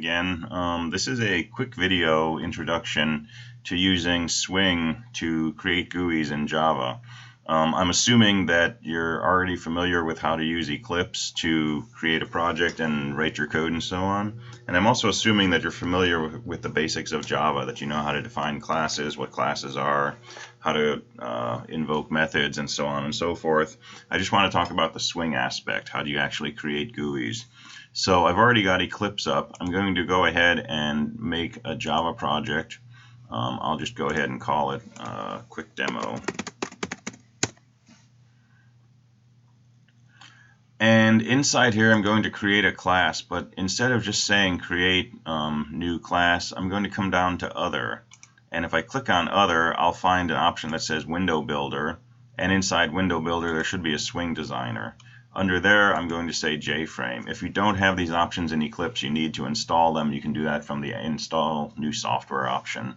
again. This is a quick video introduction to using Swing to create GUIs in Java. I'm assuming that you're already familiar with how to use Eclipse to create a project and write your code and so on. And I'm also assuming that you're familiar with the basics of Java, that you know how to define classes, what classes are, how to invoke methods, and so on and so forth. I just want to talk about the Swing aspect. How do you actually create GUIs? So I've already got Eclipse up. I'm going to go ahead and make a Java project. I'll just go ahead and call it Quick Demo. And inside here I'm going to create a class, but instead of just saying create new class, I'm going to come down to Other. And if I click on Other, I'll find an option that says Window Builder, and inside Window Builder there should be a Swing Designer. Under there I'm going to say JFrame. If you don't have these options in Eclipse, you need to install them. You can do that from the Install New Software option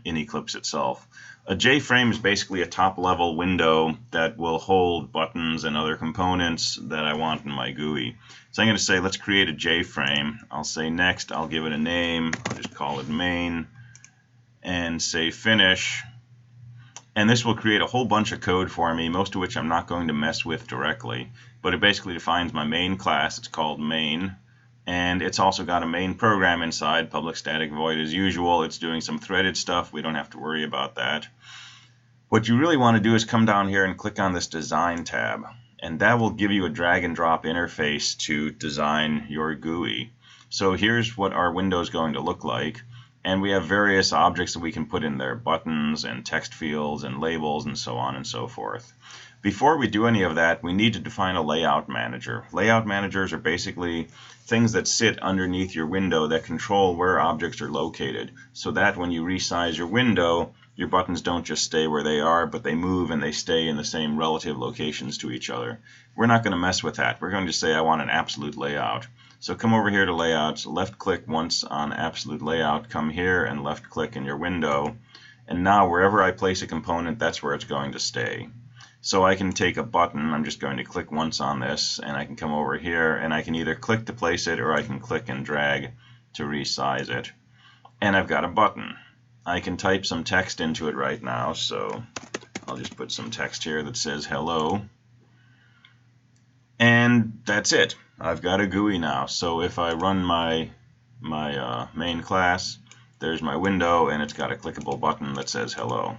in Eclipse itself. A JFrame is basically a top-level window that will hold buttons and other components that I want in my GUI. So I'm going to say, let's create a JFrame. I'll say next, I'll give it a name. I'll just call it main and say finish. And this will create a whole bunch of code for me, most of which I'm not going to mess with directly. But it basically defines my main class. It's called main. And it's also got a main program inside, public static void as usual. It's doing some threaded stuff. We don't have to worry about that. What you really want to do is come down here and click on this Design tab. And that will give you a drag and drop interface to design your GUI. So here's what our window is going to look like. And we have various objects that we can put in there, buttons and text fields and labels and so on and so forth. Before we do any of that, we need to define a layout manager. Layout managers are basically things that sit underneath your window that control where objects are located, so that when you resize your window, your buttons don't just stay where they are, but they move and they stay in the same relative locations to each other. We're not going to mess with that. We're going to say I want an absolute layout. So come over here to Layouts, left-click once on Absolute Layout, come here and left-click in your window, and now wherever I place a component, that's where it's going to stay. So I can take a button, I'm just going to click once on this, and I can come over here, and I can either click to place it, or I can click and drag to resize it. And I've got a button. I can type some text into it right now, so I'll just put some text here that says hello. And that's it. I've got a GUI now. So if I run my main class, there's my window, and it's got a clickable button that says hello.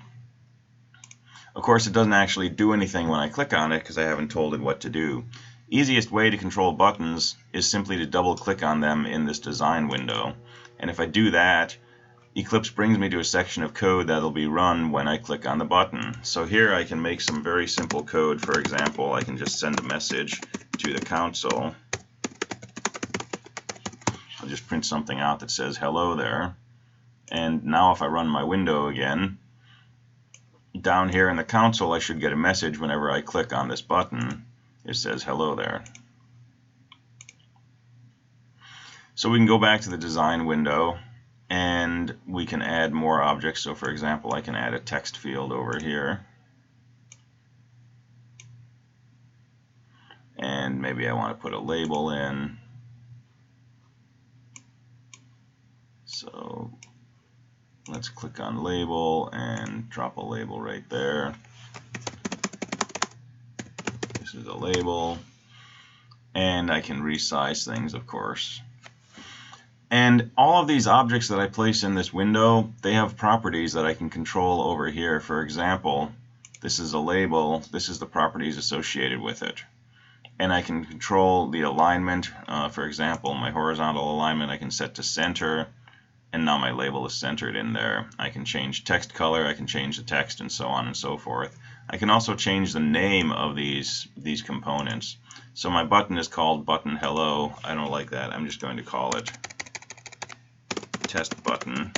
Of course, it doesn't actually do anything when I click on it because I haven't told it what to do. Easiest way to control buttons is simply to double-click on them in this design window. And if I do that, Eclipse brings me to a section of code that'll be run when I click on the button. So here I can make some very simple code. For example, I can just send a message to the console. I'll just print something out that says hello there. And now if I run my window again, down here in the console I should get a message whenever I click on this button. It says hello there. So we can go back to the design window and we can add more objects. So for example, I can add a text field over here. And maybe I want to put a label in. So let's click on label and drop a label right there. This is a label. And I can resize things, of course. And all of these objects that I place in this window, they have properties that I can control over here. For example, this is a label. This is the properties associated with it. And I can control the alignment. For example, my horizontal alignment I can set to center. And now my label is centered in there. I can change text color, I can change the text, and so on and so forth. I can also change the name of these components. So my button is called button hello. I don't like that. I'm just going to call it test button.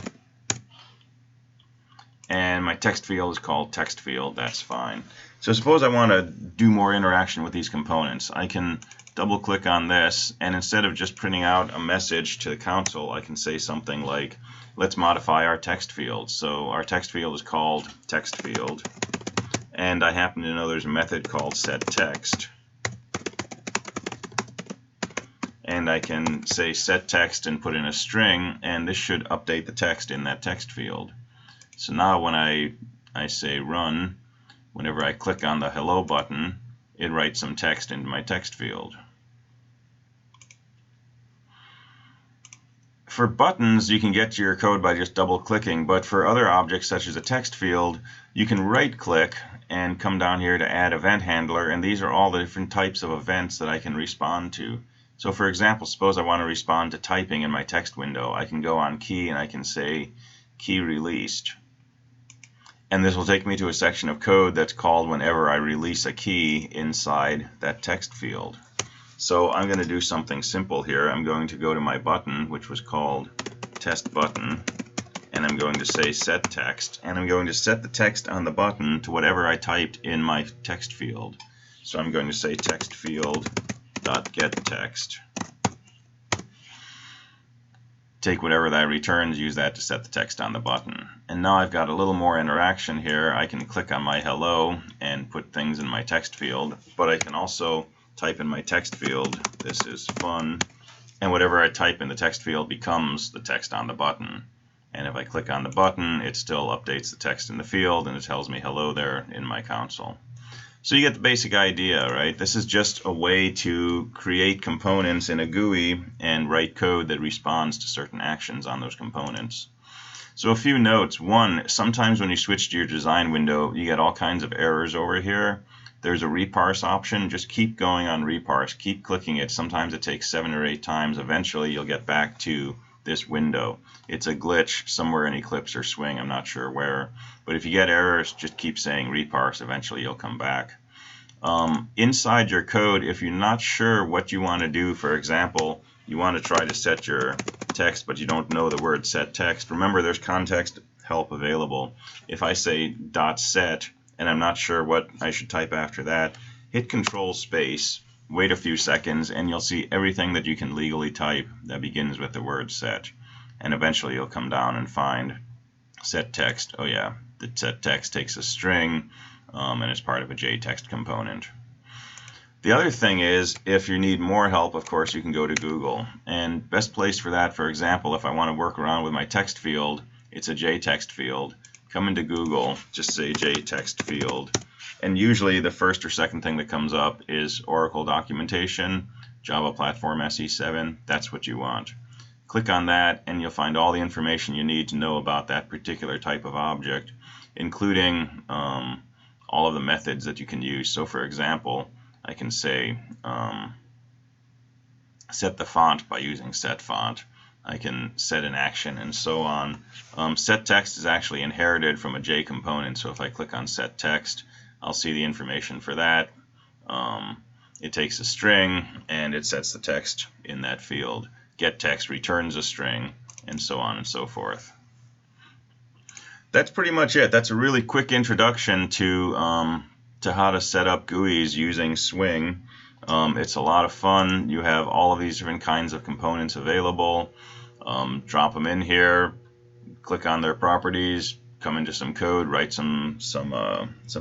And my text field is called text field. That's fine. So suppose I want to do more interaction with these components. I can double click on this, and instead of just printing out a message to the console, I can say something like, let's modify our text field. So our text field is called text field, and I happen to know there's a method called setText. and I can say set text and put in a string, and this should update the text in that text field. So now when I say run, whenever I click on the hello button, it writes some text into my text field. For buttons, you can get to your code by just double clicking, but for other objects such as a text field, you can right click and come down here to add event handler, and these are all the different types of events that I can respond to. So for example, suppose I want to respond to typing in my text window. I can go on key and I can say key released. And this will take me to a section of code that's called whenever I release a key inside that text field. So I'm going to do something simple here. I'm going to go to my button, which was called test button, and I'm going to say set text, and I'm going to set the text on the button to whatever I typed in my text field. So I'm going to say text field.getText. Take whatever that returns, use that to set the text on the button. And now I've got a little more interaction here. I can click on my hello and put things in my text field, but I can also type in my text field, this is fun, and whatever I type in the text field becomes the text on the button. And if I click on the button, it still updates the text in the field, and it tells me hello there in my console. So you get the basic idea, right? This is just a way to create components in a GUI and write code that responds to certain actions on those components. So a few notes. One, sometimes when you switch to your design window, you get all kinds of errors over here. There's a reparse option. Just keep going on reparse. Keep clicking it. Sometimes it takes 7 or 8 times. Eventually, you'll get back to this window. It's a glitch somewhere in Eclipse or Swing. I'm not sure where. But if you get errors, just keep saying reparse. Eventually, you'll come back. Inside your code, if you're not sure what you want to do, for example, you want to try to set your text, but you don't know the word set text, remember there's context help available. If I say .set, and I'm not sure what I should type after that, hit Control Space, wait a few seconds, and you'll see everything that you can legally type that begins with the word set. And eventually you'll come down and find set text. Oh yeah, the set text takes a string, and it's part of a JText component. The other thing is, if you need more help, of course, you can go to Google. And best place for that, for example, if I want to work around with my text field, it's a JText field. Come into Google, just say JText field, and usually the first or second thing that comes up is Oracle documentation, Java Platform SE7. That's what you want. Click on that, and you'll find all the information you need to know about that particular type of object, including all of the methods that you can use. So, for example, I can say set the font by using set font. I can set an action and so on. Set text is actually inherited from a J component, so if I click on set text, I'll see the information for that. It takes a string and it sets the text in that field. Get text returns a string, and so on and so forth. That's pretty much it. That's a really quick introduction to how to set up GUIs using Swing. It's a lot of fun. You have all of these different kinds of components available. Drop them in here, click on their properties, come into some code, write some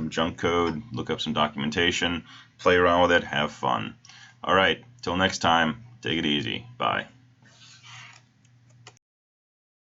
junk code, look up some documentation, play around with it, have fun. All right, till next time, take it easy. Bye.